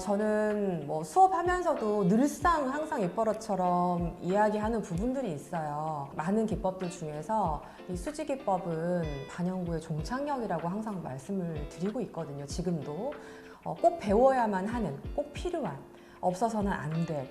저는 뭐 수업하면서도 늘상 항상 입버릇처럼 이야기하는 부분들이 있어요. 많은 기법들 중에서 이 수지 기법은 반영구의 종착역이라고 항상 말씀을 드리고 있거든요. 지금도 꼭 배워야만 하는, 꼭 필요한, 없어서는 안 될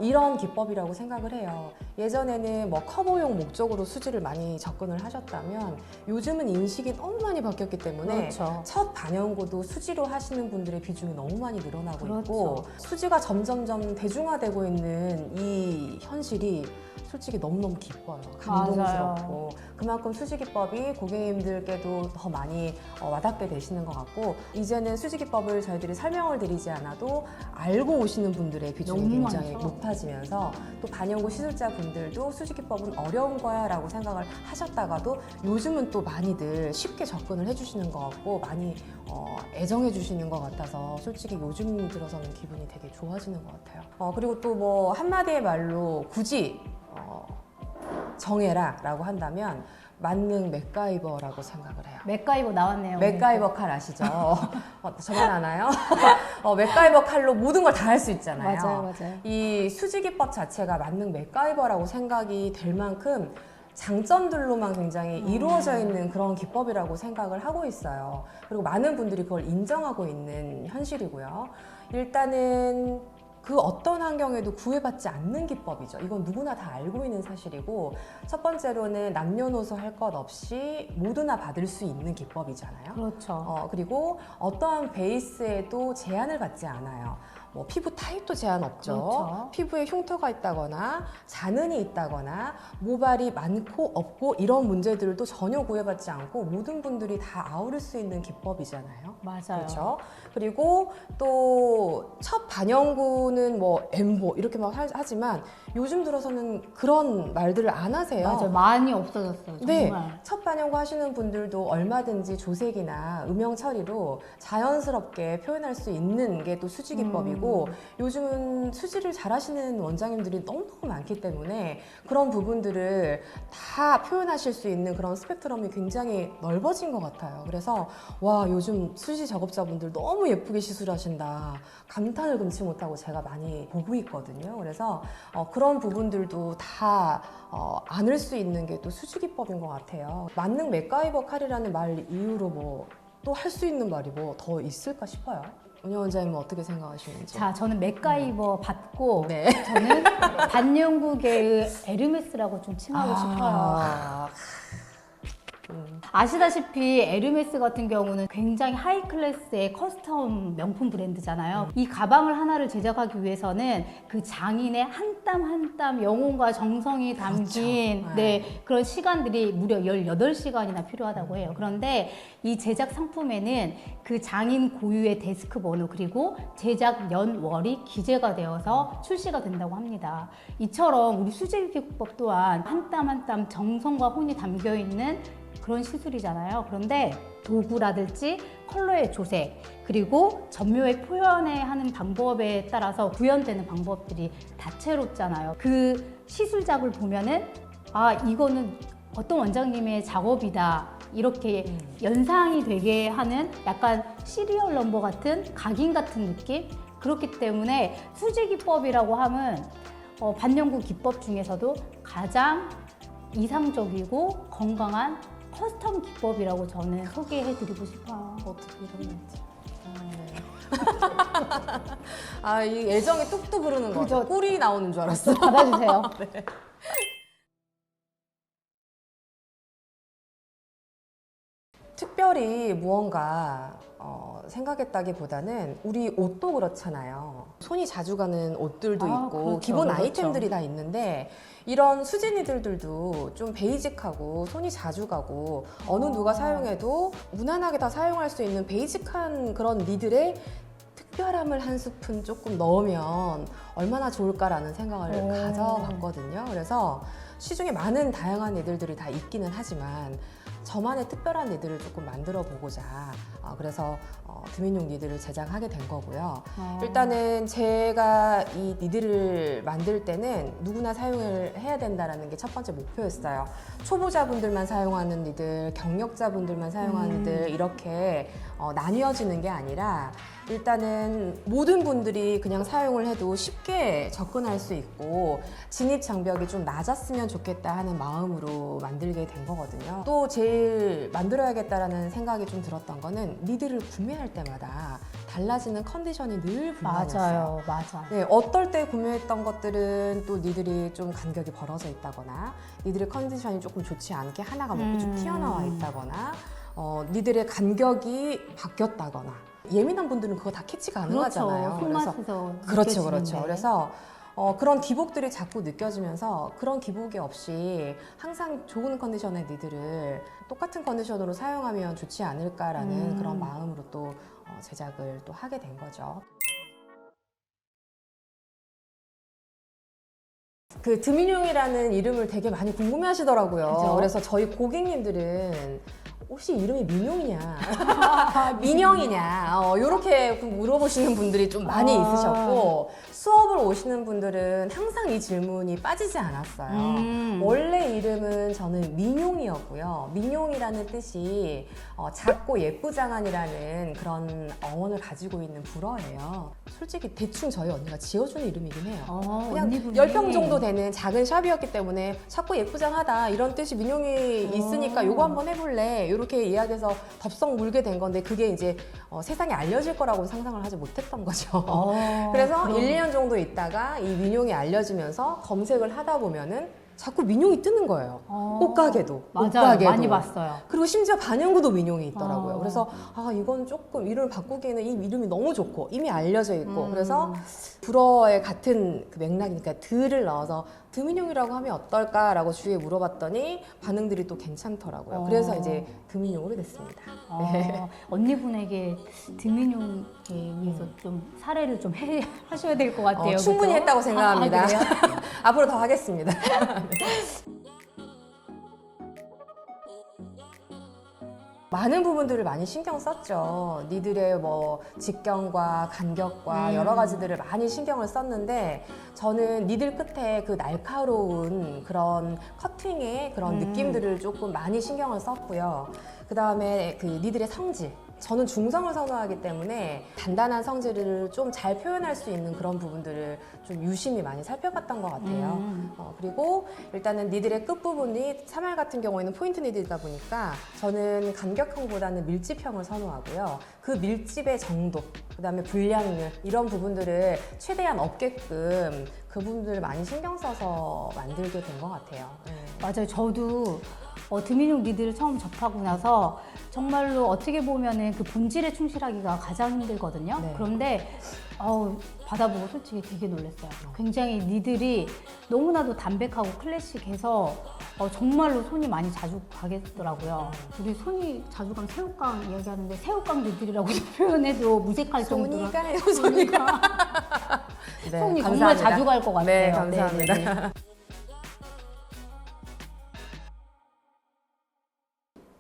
이런 기법이라고 생각을 해요. 예전에는 뭐 커버용 목적으로 수지를 많이 접근을 하셨다면 요즘은 인식이 너무 많이 바뀌었기 때문에 그렇죠. 첫 반영구도 수지로 하시는 분들의 비중이 너무 많이 늘어나고 그렇죠. 있고 수지가 점점점 대중화되고 있는 이 현실이 솔직히 너무너무 기뻐요. 감동스럽고 그만큼 수지 기법이 고객님들께도 더 많이 와닿게 되시는 것 같고 이제는 수지 기법을 저희들이 설명을 드리지 않아도 알고 오시는 분들의 비중이 너무 굉장히 많죠. 높아지면서 또 반영구 시술자분들도 수지 기법은 어려운 거야 라고 생각을 하셨다가도 요즘은 또 많이들 쉽게 접근을 해주시는 것 같고 많이 애정해 주시는 것 같아서 솔직히 요즘 들어서는 기분이 되게 좋아지는 것 같아요. 그리고 또 뭐 한마디의 말로 굳이 정해라 라고 한다면 만능 맥가이버라고 생각을 해요. 맥가이버 나왔네요. 맥가이버 칼 아시죠? 저만 아나요? 맥가이버 칼로 모든 걸 다 할 수 있잖아요. 맞아요. 이 수지 기법 자체가 만능 맥가이버라고 생각이 될 만큼 장점들로만 굉장히 이루어져 있는 그런 기법이라고 생각을 하고 있어요. 그리고 많은 분들이 그걸 인정하고 있는 현실이고요. 일단은 그 어떤 환경에도 구애받지 않는 기법이죠. 이건 누구나 다 알고 있는 사실이고 첫 번째로는 남녀노소 할 것 없이 모두나 받을 수 있는 기법이잖아요. 그렇죠. 그리고 어떠한 베이스에도 제한을 받지 않아요. 뭐 피부 타입도 제한 없죠. 그렇죠. 피부에 흉터가 있다거나 잔흔이 있다거나 모발이 많고 없고 이런 문제들도 전혀 구애받지 않고 모든 분들이 다 아우를 수 있는 기법이잖아요. 맞아요. 그렇죠. 그리고 또 첫 반영구는 뭐 엠보 이렇게 막 하지만 요즘 들어서는 그런 말들을 안 하세요. 맞아요. 많이 없어졌어요. 정말. 네, 첫 반영구 하시는 분들도 얼마든지 조색이나 음영 처리로 자연스럽게 표현할 수 있는 게 또 수지 기법이고 요즘은 수지를 잘하시는 원장님들이 너무너무 많기 때문에 그런 부분들을 다 표현하실 수 있는 그런 스펙트럼이 굉장히 넓어진 것 같아요. 그래서 와 요즘 수지 작업자분들 너무 예쁘게 시술하신다 감탄을 금치 못하고 제가 많이 보고 있거든요. 그래서 그런 부분들도 다 안을 수 있는 게 또 수지 기법인 것 같아요. 만능 맥가이버 칼이라는 말 이후로 뭐 또 할 수 있는 말이 뭐 더 있을까 싶어요. 은영 원장님은 어떻게 생각하시는지? 자, 저는 맥가이버 받고 네. 저는 반영구계의 에르메스라고 좀 칭하고 싶어요. 아시다시피 에르메스 같은 경우는 굉장히 하이 클래스의 커스텀 명품 브랜드잖아요. 이 가방을 하나를 제작하기 위해서는 그 장인의 한 땀 한 땀 영혼과 정성이 담긴 그렇죠. 네, 그런 시간들이 무려 18시간이나 필요하다고 해요. 그런데 이 제작 상품에는 그 장인 고유의 데스크 번호 그리고 제작 연, 월이 기재가 되어서 출시가 된다고 합니다. 이처럼 우리 수제기법 또한 한 땀 한 땀 정성과 혼이 담겨 있는 그런 시술이잖아요. 그런데 도구라든지 컬러의 조색 그리고 점묘의 표현에 하는 방법에 따라서 구현되는 방법들이 다채롭잖아요. 그 시술작을 보면은 아 이거는 어떤 원장님의 작업이다 이렇게 연상이 되게 하는 약간 시리얼 넘버 같은 각인 같은 느낌. 그렇기 때문에 수지 기법이라고 하면 반영구 기법 중에서도 가장 이상적이고 건강한 커스텀 기법이라고 저는 소개해드리고 싶어요. 어떻게 이러는지. 이 애정이 뚝뚝 흐르는 거 그죠? 같아. 꿀이 나오는 줄 알았어. 받아주세요. 네. 특별히 무언가 생각했다기보다는 우리 옷도 그렇잖아요. 손이 자주 가는 옷들도 있고 그렇죠, 기본 그렇죠. 아이템들이 다 있는데 이런 수진이들도 좀 베이직하고 손이 자주 가고 어느 누가 사용해도 무난하게 다 사용할 수 있는 베이직한 그런 니들의 특별함을 한 스푼 조금 넣으면 얼마나 좋을까라는 생각을 가져봤거든요. 그래서 시중에 많은 다양한 니들들이 다 있기는 하지만 저만의 특별한 니들을 조금 만들어 보고자 그래서 드민용 니들을 제작하게 된 거고요. 일단은 제가 이 니들을 만들 때는 누구나 사용을 해야 된다는 게 첫 번째 목표였어요. 초보자분들만 사용하는 니들, 경력자분들만 사용하는 니들 이렇게 나뉘어지는 게 아니라 일단은 모든 분들이 그냥 사용을 해도 쉽게 접근할 수 있고 진입 장벽이 좀 낮았으면 좋겠다 하는 마음으로 만들게 된 거거든요. 또 제일 만들어야겠다라는 생각이 좀 들었던 거는 니들을 구매할 때마다 달라지는 컨디션이 늘 불만이었어요. 맞아. 네, 어떨 때 구매했던 것들은 또 니들이 좀 간격이 벌어져 있다거나 니들의 컨디션이 조금 좋지 않게 하나가 먹고 쭉 튀어나와 있다거나 니들의 간격이 바뀌었다거나 예민한 분들은 그거 다 캐치가 가능하잖아요. 손맛에서 그렇죠. 그래서 그런 기복들이 자꾸 느껴지면서 그런 기복이 없이 항상 좋은 컨디션의 니들을 똑같은 컨디션으로 사용하면 좋지 않을까라는 그런 마음으로 또 제작을 또 하게 된 거죠. 그 드민용이라는 이름을 되게 많이 궁금해 하시더라고요. 그죠? 그래서 저희 고객님들은 혹시 이름이 민용이냐, 민영이냐, 이렇게 물어보시는 분들이 좀 많이 있으셨고, 수업을 오시는 분들은 항상 이 질문이 빠지지 않았어요. 원래 이름은 저는 민용이었고요. 민용이라는 뜻이 작고 예쁘장한이라는 그런 어원을 가지고 있는 불어예요. 솔직히 대충 저희 언니가 지어준 이름이긴 해요. 그냥 언니분이. 10평 정도 되는 작은 샵이었기 때문에 작고 예쁘장하다 이런 뜻이 민용이 있으니까 요거 한번 해볼래 이렇게 이야기해서 덥석 물게 된 건데 그게 이제 세상에 알려질 거라고 상상을 하지 못했던 거죠. 그래서 1, 2년 정도 있다가 이 민용이 알려지면서 검색을 하다 보면은 자꾸 민용이 뜨는 거예요. 옷가게도. 맞아요. 옷가게도. 많이 봤어요. 그리고 심지어 반영구도 민용이 있더라고요. 그래서 이건 조금 이름을 바꾸기에는 이 이름이 너무 좋고 이미 알려져 있고 그래서 불어의 같은 그 맥락이니까 드를 넣어서 드민용이라고 하면 어떨까라고 주위에 물어봤더니 반응들이 또 괜찮더라고요. 그래서 이제 드민용으로 됐습니다. 네. 언니분에게 드민용에 위해서 좀 사례를 좀 하셔야 될 것 같아요. 충분히 그죠? 했다고 생각합니다. 그래요? 앞으로 더 하겠습니다. 많은 부분들을 많이 신경 썼죠. 니들의 뭐 직경과 간격과 여러 가지들을 많이 신경을 썼는데 저는 니들 끝에 그 날카로운 그런 커팅의 그런 느낌들을 조금 많이 신경을 썼고요. 그 다음에 그 니들의 성질. 저는 중성을 선호하기 때문에 단단한 성질을 좀 잘 표현할 수 있는 그런 부분들을 좀 유심히 많이 살펴봤던 것 같아요. 그리고 일단은 니들의 끝부분이 3알 같은 경우에는 포인트 니들이다 보니까 저는 간격형보다는 밀집형을 선호하고요. 그 밀집의 정도, 그 다음에 불량률 이런 부분들을 최대한 없게끔 그 부분들을 많이 신경 써서 만들게 된 것 같아요. 맞아요. 저도 드민용 니들을 처음 접하고 나서 정말로 어떻게 보면은 그 본질에 충실하기가 가장 힘들거든요. 네. 그런데 받아보고 솔직히 되게 놀랐어요. 굉장히 니들이 너무나도 담백하고 클래식해서 정말로 손이 많이 자주 가겠더라고요. 우리 손이 자주 가면 새우깡 이야기하는데 새우깡 니들이라고 표현해도 무색할 정도로 손이 가요, 손이가. 네, 손이 감사합니다. 정말 자주 갈 것 같아요. 네, 감사합니다. 네네네.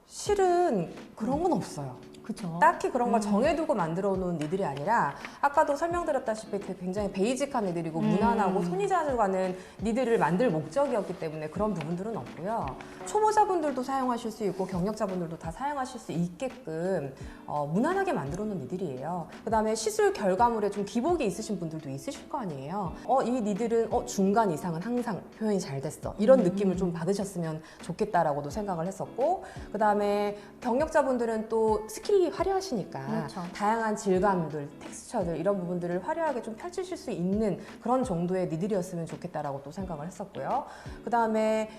실은 그런 건 없어요. 그쵸. 딱히 그런 걸 정해두고 만들어 놓은 니들이 아니라 아까도 설명드렸다시피 굉장히 베이직한 니들이고 무난하고 손이 자주 가는 니들을 만들 목적이었기 때문에 그런 부분들은 없고요. 초보자분들도 사용하실 수 있고 경력자분들도 다 사용하실 수 있게끔 무난하게 만들어 놓은 니들이에요. 그 다음에 시술 결과물에 좀 기복이 있으신 분들도 있으실 거 아니에요. 이 니들은 중간 이상은 항상 표현이 잘 됐어. 이런 느낌을 좀 받으셨으면 좋겠다라고도 생각을 했었고 그 다음에 경력자분들은 또 스킬이 화려하시니까 그렇죠. 다양한 질감들, 텍스처들 이런 부분들을 화려하게 좀 펼치실 수 있는 그런 정도의 니들이었으면 좋겠다라고 또 생각을 했었고요. 그 다음에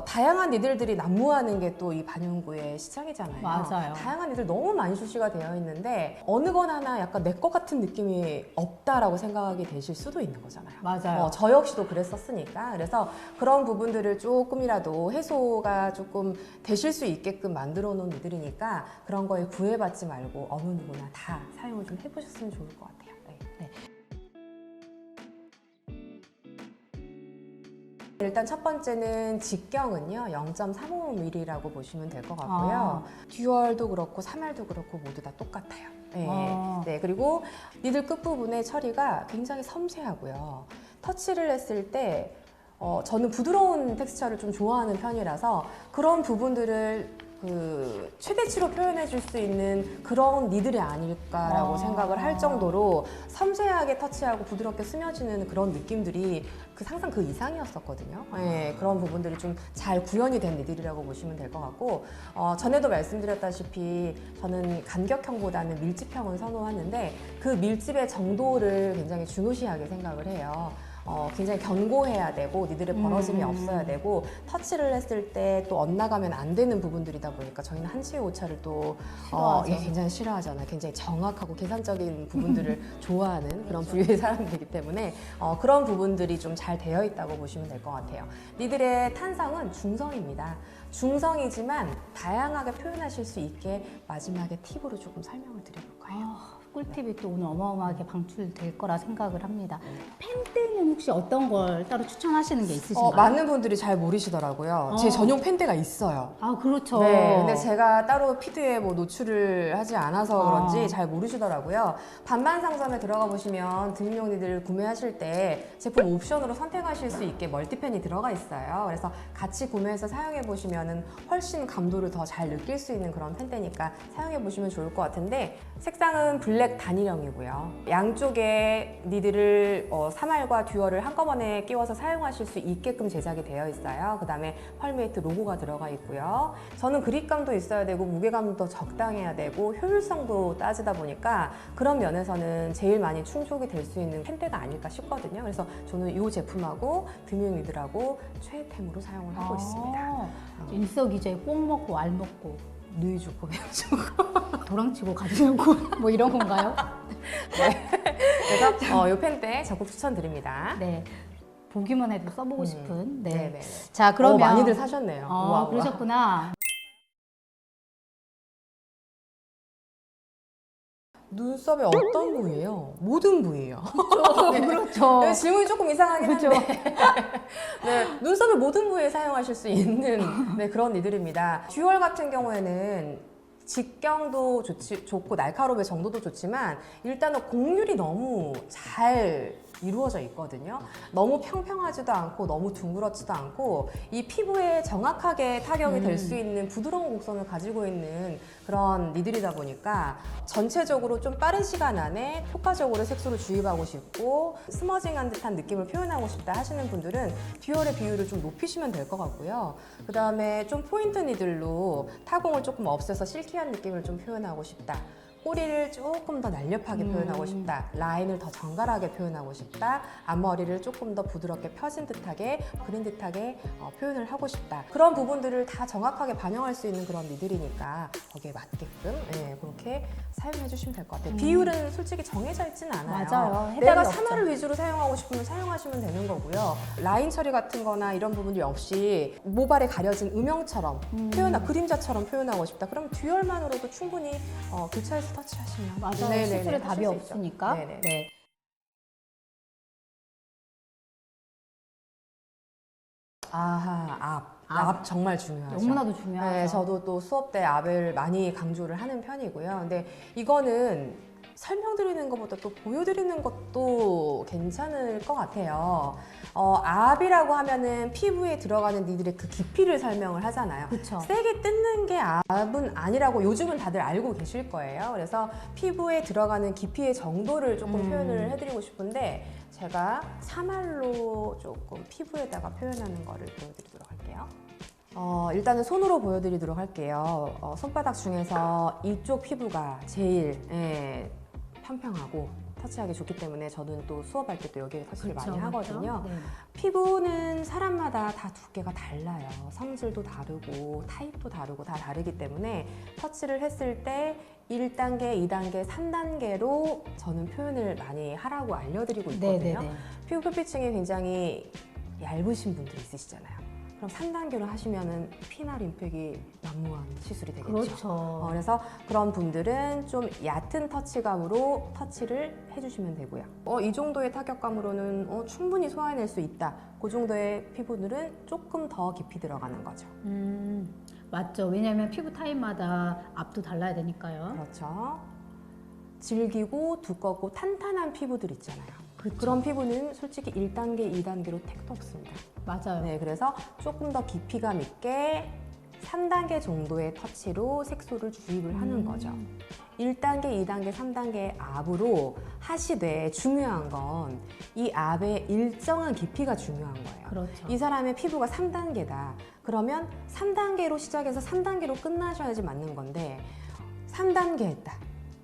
다양한 니들들이 난무하는 게 또 이 반영구의 시장이잖아요. 맞아요. 다양한 니들 너무 많이 출시가 되어 있는데 어느 건 하나 약간 내 것 같은 느낌이 없다라고 생각하게 되실 수도 있는 거잖아요. 맞아요. 저 역시도 그랬었으니까 그래서 그런 부분들을 조금이라도 해소가 조금 되실 수 있게끔 만들어 놓은 니들이니까 그런 거에 구애받지 말고 어느 누구나 다 사용을 좀 해보셨으면 좋을 것 같아요. 네. 일단 첫 번째는 직경은요 0.35mm라고 보시면 될 것 같고요. 듀얼도 그렇고 3알도 그렇고 모두 다 똑같아요. 네, 그리고 니들 끝부분의 처리가 굉장히 섬세하고요. 터치를 했을 때 저는 부드러운 텍스처를 좀 좋아하는 편이라서 그런 부분들을 그 최대치로 표현해 줄 수 있는 그런 니들이 아닐까라고 생각을 할 정도로 섬세하게 터치하고 부드럽게 스며지는 그런 느낌들이 상상 그 이상이었었거든요. 네, 그런 부분들이 좀 잘 구현이 된 니들이라고 보시면 될 것 같고, 전에도 말씀드렸다시피 저는 간격형보다는 밀집형을 선호하는데 그 밀집의 정도를 굉장히 중요시하게 생각을 해요. 굉장히 견고해야 되고 니들의 벌어짐이 없어야 되고 터치를 했을 때 또 엇나가면 안 되는 부분들이다 보니까 저희는 한치의 오차를 또 싫어하죠. 굉장히 싫어하잖아요. 굉장히 정확하고 계산적인 부분들을 좋아하는 그런 부류의 사람들이기 때문에 그런 부분들이 좀 잘 되어 있다고 보시면 될 것 같아요. 니들의 탄성은 중성입니다. 중성이지만 다양하게 표현하실 수 있게 마지막에 팁으로 조금 설명을 드려볼까요? 꿀팁이 또 오늘 어마어마하게 방출될 거라 생각을 합니다. 펜대는 혹시 어떤 걸 따로 추천하시는 게 있으신가요? 많은 분들이 잘 모르시더라고요. 제 전용 펜대가 있어요. 아, 그렇죠. 네, 근데 제가 따로 피드에 뭐 노출을 하지 않아서 그런지 잘 모르시더라고요. 반반 상점에 들어가 보시면 등용니들 구매하실 때 제품 옵션으로 선택하실 수 있게 멀티펜이 들어가 있어요. 그래서 같이 구매해서 사용해 보시면은 훨씬 감도를 더 잘 느낄 수 있는 그런 펜대니까 사용해 보시면 좋을 것 같은데, 색상은 블랙 단일형이고요. 양쪽에 니들을 3알과 듀얼을 한꺼번에 끼워서 사용하실 수 있게끔 제작이 되어 있어요. 그 다음에 펄메이트 로고가 들어가 있고요. 저는 그립감도 있어야 되고 무게감도 적당해야 되고 효율성도 따지다 보니까 그런 면에서는 제일 많이 충족이 될 수 있는 펜대가 아닐까 싶거든요. 그래서 저는 이 제품하고 드뮤니들하고 최애템으로 사용을 하고 있습니다. 일석이조에 꼭 먹고 알 먹고 누이 주고 배우 주고 도랑치고 가지고 뭐 이런 건가요? 그래서 이 펜대 적극 추천드립니다. 네. 보기만 해도 써보고 싶은. 네. 네네. 자, 그러면 많이들 사셨네요. 우와, 그러셨구나. 눈썹의 어떤 부위예요? 모든 부위예요. 그렇죠. 네, 질문이 조금 이상하긴 그렇죠. 한데 네, 눈썹의 모든 부위에 사용하실 수 있는 그런 니들입니다. 듀얼 같은 경우에는 직경도 좋고 날카로움의 정도도 좋지만 일단은 곡률이 너무 잘 이루어져 있거든요. 너무 평평하지도 않고 너무 둥그렇지도 않고 이 피부에 정확하게 타격이 될 수 있는 부드러운 곡선을 가지고 있는 그런 니들이다 보니까 전체적으로 좀 빠른 시간 안에 효과적으로 색소를 주입하고 싶고 스머징한 듯한 느낌을 표현하고 싶다 하시는 분들은 듀얼의 비율을 좀 높이시면 될 것 같고요. 그 다음에 좀 포인트 니들로 타공을 조금 없애서 실키한 느낌을 좀 표현하고 싶다. 꼬리를 조금 더 날렵하게 표현하고 싶다. 라인을 더 정갈하게 표현하고 싶다. 앞머리를 조금 더 부드럽게 펴진 듯하게, 그린 듯하게 표현을 하고 싶다. 그런 부분들을 다 정확하게 반영할 수 있는 그런 니들이니까 거기에 맞게끔 그렇게 사용해 주시면 될 것 같아요. 비율은 솔직히 정해져 있진 않아요. 맞아요. 내가 해답이 3화를 위주로 사용하고 싶으면 사용하시면 되는 거고요. 라인 처리 같은 거나 이런 부분들이 없이 모발에 가려진 음영처럼 그림자처럼 표현하고 싶다. 그럼 듀얼만으로도 충분히 교차해서 터치하시면 맞아요. 네네네, 시술에 하실 답이 수 있죠. 없으니까. 네네. 네. 아하, 앞 정말 중요하죠. 너무나도 중요하죠. 네, 저도 또 수업 때 앞을 많이 강조를 하는 편이고요. 근데 이거는 설명드리는 것보다 또 보여드리는 것도 괜찮을 것 같아요. 앞이라고 하면은 피부에 들어가는 니들의 그 깊이를 설명을 하잖아요. 그쵸. 세게 뜯는 게 앞은 아니라고 요즘은 다들 알고 계실 거예요. 그래서 피부에 들어가는 깊이의 정도를 조금 표현을 해드리고 싶은데 제가 3알로 조금 피부에다가 표현하는 거를 보여드리도록 할게요. 일단은 손으로 보여드리도록 할게요. 손바닥 중에서 이쪽 피부가 제일 평평하고 터치하기 좋기 때문에 저는 또 수업할 때 또 여기에 터치를 그렇죠, 많이 하거든요. 그렇죠? 네. 피부는 사람마다 다 두께가 달라요. 성질도 다르고 타입도 다르고 다 다르기 때문에 터치를 했을 때 1단계, 2단계, 3단계로 저는 표현을 많이 하라고 알려드리고 있거든요. 네네네. 피부 표피층이 굉장히 얇으신 분들이 있으시잖아요. 그럼 3단계로 하시면은 피나 림팩이 난무한 시술이 되겠죠. 그렇죠. 그래서 그런 분들은 좀 얕은 터치감으로 터치를 해주시면 되고요. 이 정도의 타격감으로는 충분히 소화해낼 수 있다. 그 정도의 피부들은 조금 더 깊이 들어가는 거죠. 맞죠. 왜냐하면 피부 타입마다 앞도 달라야 되니까요. 그렇죠. 질기고 두껍고 탄탄한 피부들 있잖아요. 그쵸. 그런 피부는 솔직히 1단계, 2단계로 택도 없습니다. 맞아요. 네, 그래서 조금 더 깊이감 있게 3단계 정도의 터치로 색소를 주입을 하는 거죠. 1단계, 2단계, 3단계 압으로 하시되 중요한 건 이 압의 일정한 깊이가 중요한 거예요. 그렇죠. 이 사람의 피부가 3단계다. 그러면 3단계로 시작해서 3단계로 끝나셔야지 맞는 건데 3단계 했다.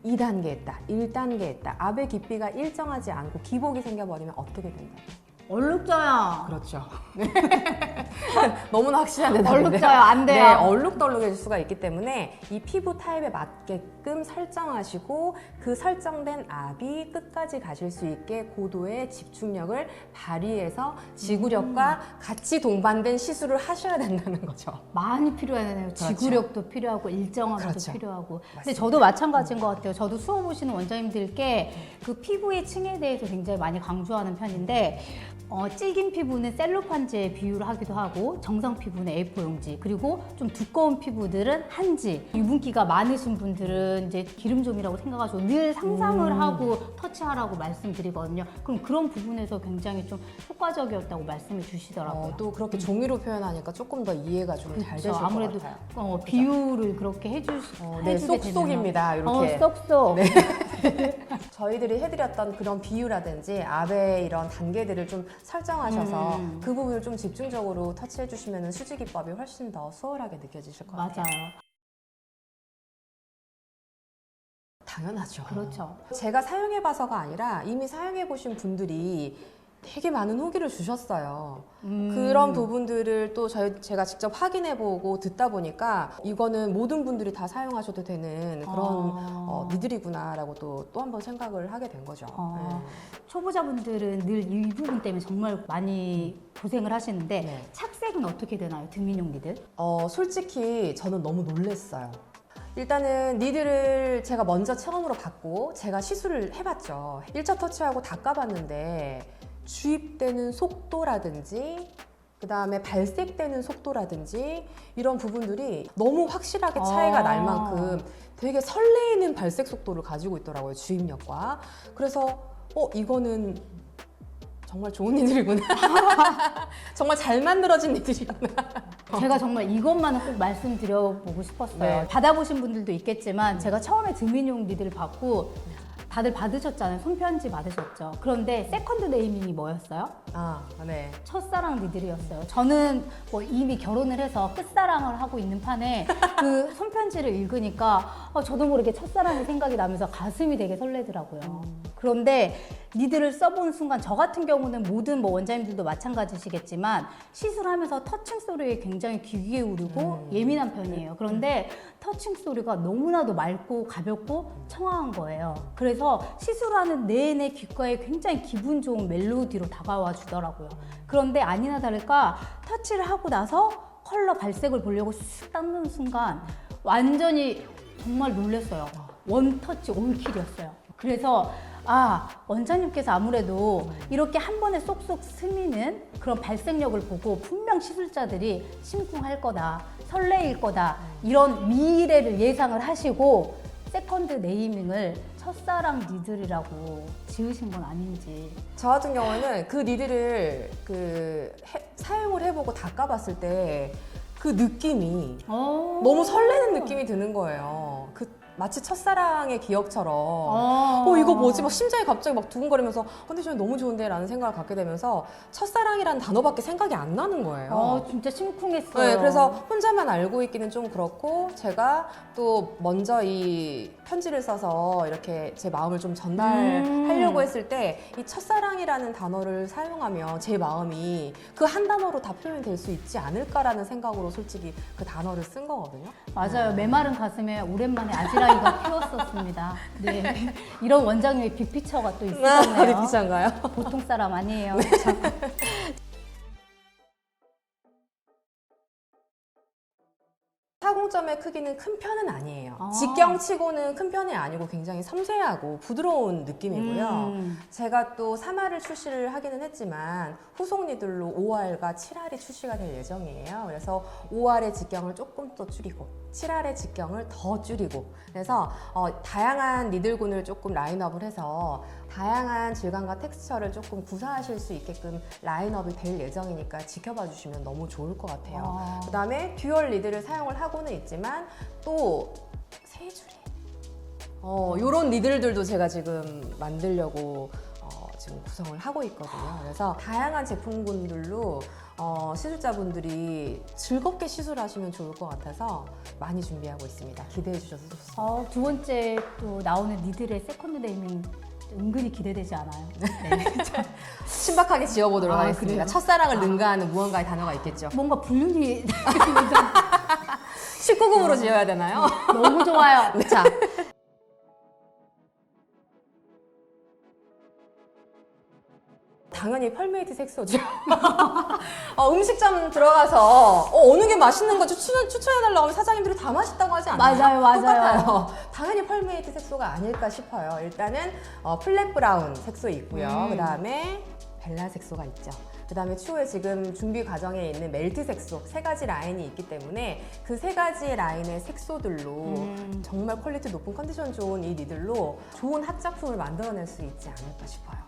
2단계 했다. 1단계 했다. 압의 깊이가 일정하지 않고 기복이 생겨버리면 어떻게 된다? 얼룩져요. 그렇죠. 너무나 확실한 대답인데요. 얼룩져요. 안 돼요. 네, 얼룩덜룩해질 수가 있기 때문에 이 피부 타입에 맞게끔 설정하시고 그 설정된 압이 끝까지 가실 수 있게 고도의 집중력을 발휘해서 지구력과 같이 동반된 시술을 하셔야 된다는 거죠. 많이 필요하네요. 그렇죠. 지구력도 필요하고 일정함도 그렇죠. 필요하고. 근데 맞습니다. 저도 마찬가지인 것 같아요. 저도 수업 오시는 원장님들께 그 피부의 층에 대해서 굉장히 많이 강조하는 편인데 질긴 피부는 셀로판지에 비유를 하기도 하고 정상 피부는 A4 용지 그리고 좀 두꺼운 피부들은 한지 유분기가 많으신 분들은 이제 기름종이라고 생각하시고 늘 상상을 하고 터치하라고 말씀드리거든요. 그럼 그런 부분에서 굉장히 좀 효과적이었다고 말씀해 주시더라고요. 또 그렇게 종이로 표현하니까 조금 더 이해가 좀 잘 되실 것 아무래도 같아요. 비유를 그렇게 네, 해주게 쏙쏙입니다. 이렇게. 쏙쏙. 저희들이 해드렸던 그런 비유라든지 압의 이런 단계들을 좀 설정하셔서 그 부분을 좀 집중적으로 터치해 주시면 수지 기법이 훨씬 더 수월하게 느껴지실 것 같아요. 맞아요. 당연하죠. 그렇죠. 제가 사용해봐서가 아니라 이미 사용해보신 분들이 되게 많은 후기를 주셨어요. 그런 부분들을 또 제가 직접 확인해보고 듣다 보니까 이거는 모든 분들이 다 사용하셔도 되는 그런 니들이구나라고 또 한 번 생각을 하게 된 거죠. 네. 초보자분들은 늘 이 부분 때문에 정말 많이 고생을 하시는데 네. 착색은 어떻게 되나요? 등민용 니들? 솔직히 저는 너무 놀랐어요. 일단은 니들을 제가 먼저 처음으로 받고 제가 시술을 해봤죠. 1차 터치하고 다 까봤는데 주입되는 속도라든지 그 다음에 발색되는 속도라든지 이런 부분들이 너무 확실하게 차이가 날 만큼 되게 설레이는 발색 속도를 가지고 있더라고요. 주입력과. 그래서 이거는 정말 좋은 니들이구나. 정말 잘 만들어진 니들이구나. 제가 정말 이것만은 꼭 말씀드려보고 싶었어요. 네. 받아보신 분들도 있겠지만 제가 처음에 등민용 니들 받고 다들 받으셨잖아요. 손편지 받으셨죠. 그런데 세컨드 네이밍이 뭐였어요? 네. 첫사랑 니들이었어요. 저는 뭐 이미 결혼을 해서 끝사랑을 하고 있는 판에 그 손편지를 읽으니까 저도 모르게 첫사랑이 생각이 나면서 가슴이 되게 설레더라고요. 그런데 니들을 써본 순간 저 같은 경우는 모든 뭐 원장님들도 마찬가지시겠지만 시술하면서 터칭 소리에 굉장히 귀 기울이고 예민한 편이에요. 그런데 터칭 소리가 너무나도 맑고 가볍고 청아한 거예요. 그래서 시술하는 내내 귓가에 굉장히 기분 좋은 멜로디로 다가와 주더라고요. 그런데 아니나 다를까 터치를 하고 나서 컬러 발색을 보려고 쓱 닦는 순간 완전히 정말 놀랐어요. 원터치 올킬이었어요. 그래서 원장님께서 아무래도 이렇게 한 번에 쏙쏙 스미는 그런 발색력을 보고 분명 시술자들이 심쿵할 거다, 설레일 거다 이런 미래를 예상을 하시고 세컨드 네이밍을 첫사랑 니들이라고 지으신 건 아닌지. 저 같은 경우는 그 니들을 사용을 해보고 닦아봤을 때 그 느낌이 너무 설레는 느낌이 드는 거예요. 마치 첫사랑의 기억처럼 이거 뭐지? 막 심장이 갑자기 막 두근거리면서 컨디션이 너무 좋은데? 라는 생각을 갖게 되면서 첫사랑이라는 단어밖에 생각이 안 나는 거예요. 진짜 심쿵했어요. 네, 그래서 혼자만 알고 있기는 좀 그렇고 제가 또 먼저 이 편지를 써서 이렇게 제 마음을 좀 전달하려고 했을 때 이 첫사랑이라는 단어를 사용하면 제 마음이 그 한 단어로 다 표현될 수 있지 않을까라는 생각으로 솔직히 그 단어를 쓴 거거든요. 맞아요. 메마른 가슴에 오랜만에 아지랑이가 피었었습니다. 네. 이런 원장님의 빅피처가 또 있으셨네요. 빅피처인가요? 보통 사람 아니에요. 사공점의 크기는 큰 편은 아니에요. 직경치고는 큰 편이 아니고 굉장히 섬세하고 부드러운 느낌이고요. 제가 또 3알을 출시를 하기는 했지만 후속 니들로 5알과 7알이 출시가 될 예정이에요. 그래서 5알의 직경을 조금 더 줄이고 7알의 직경을 더 줄이고 그래서 다양한 니들군을 조금 라인업을 해서 다양한 질감과 텍스처를 조금 구사하실 수 있게끔 라인업이 될 예정이니까 지켜봐 주시면 너무 좋을 것 같아요. 그다음에 듀얼 리드를 사용을 하고는 있지만 또 세 줄이 요런 니들들도 제가 지금 만들려고 지금 구성을 하고 있거든요. 그래서 다양한 제품군들로 시술자분들이 즐겁게 시술하시면 좋을 것 같아서 많이 준비하고 있습니다. 기대해 주셔서 좋습니다. 두 번째 또 나오는 니들의 세컨드 네이밍 은근히 기대되지 않아요? 네. 신박하게 지어보도록 하겠습니다. 그래요? 첫사랑을 능가하는 무언가의 단어가 있겠죠. 뭔가 불륜이 19금으로 지어야 되나요? 너무 좋아요. 자. 당연히 펄메이트 색소죠. 음식점 들어가서 어느 게 맛있는 건지 추천해달라고 하면 사장님들이 다 맛있다고 하지 않나요? 맞아요. 똑같아요. 당연히 펄메이트 색소가 아닐까 싶어요. 일단은 플랫 브라운 색소 있고요. 그 다음에 벨라 색소가 있죠. 그 다음에 추후에 지금 준비 과정에 있는 멜트 색소 세 가지 라인이 있기 때문에 그 세 가지 라인의 색소들로 정말 퀄리티 높은 컨디션 좋은 이 니들로 좋은 합작품을 만들어낼 수 있지 않을까 싶어요.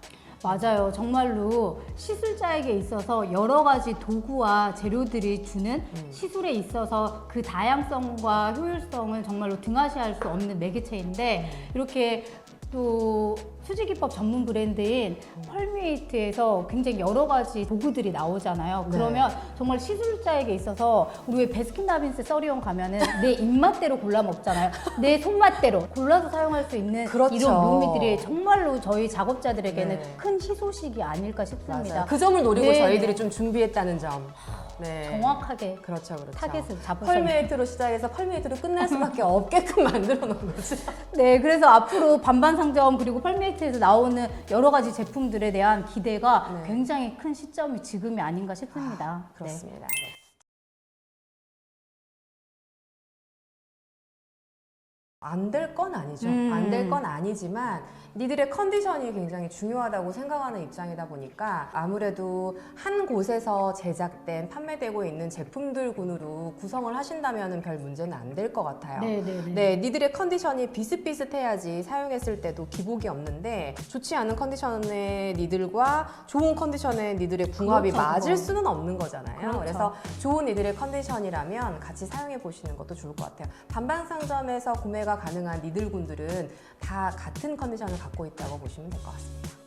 맞아요. 정말로 시술자에게 있어서 여러 가지 도구와 재료들이 주는 시술에 있어서 그 다양성과 효율성은 정말로 등하시할 수 없는 매개체인데 이렇게 또 수지기법 전문 브랜드인 펄메이트에서 굉장히 여러 가지 도구들이 나오잖아요. 그러면 정말 시술자에게 있어서 우리 왜 베스킨라빈스 써리온 가면은 내 입맛대로 골라 먹잖아요. 내 손맛대로 골라서 사용할 수 있는 그렇죠. 이런 묘미들이 정말로 저희 작업자들에게는 큰 희소식이 아닐까 싶습니다. 맞아요. 그 점을 노리고 네. 저희들이 좀 준비했다는 점. 네. 정확하게 그렇죠. 타겟을 잡으셨네요. 펄메이트로 시작해서 펄메이트로 끝날 수밖에 없게끔 만들어 놓은 거죠. 네, 그래서 앞으로 반반 상점 그리고 펄메이트에서 나오는 여러 가지 제품들에 대한 기대가 굉장히 큰 시점이 지금이 아닌가 싶습니다. 그렇습니다. 네. 안 될 건 아니죠. 안 될 건 아니지만 니들의 컨디션이 굉장히 중요하다고 생각하는 입장이다 보니까 아무래도 한 곳에서 제작된 판매되고 있는 제품들군으로 구성을 하신다면 별 문제는 안 될 것 같아요. 네, 니들의 컨디션이 비슷비슷해야지 사용했을 때도 기복이 없는데 좋지 않은 컨디션의 니들과 좋은 컨디션의 니들의 궁합이 그렇죠, 맞을 그거. 수는 없는 거잖아요. 그렇죠. 그래서 좋은 니들의 컨디션이라면 같이 사용해 보시는 것도 좋을 것 같아요. 반반상점에서 구매가 가능한 니들군들은 다 같은 컨디션을 갖고 있다고 보시면 될 것 같습니다.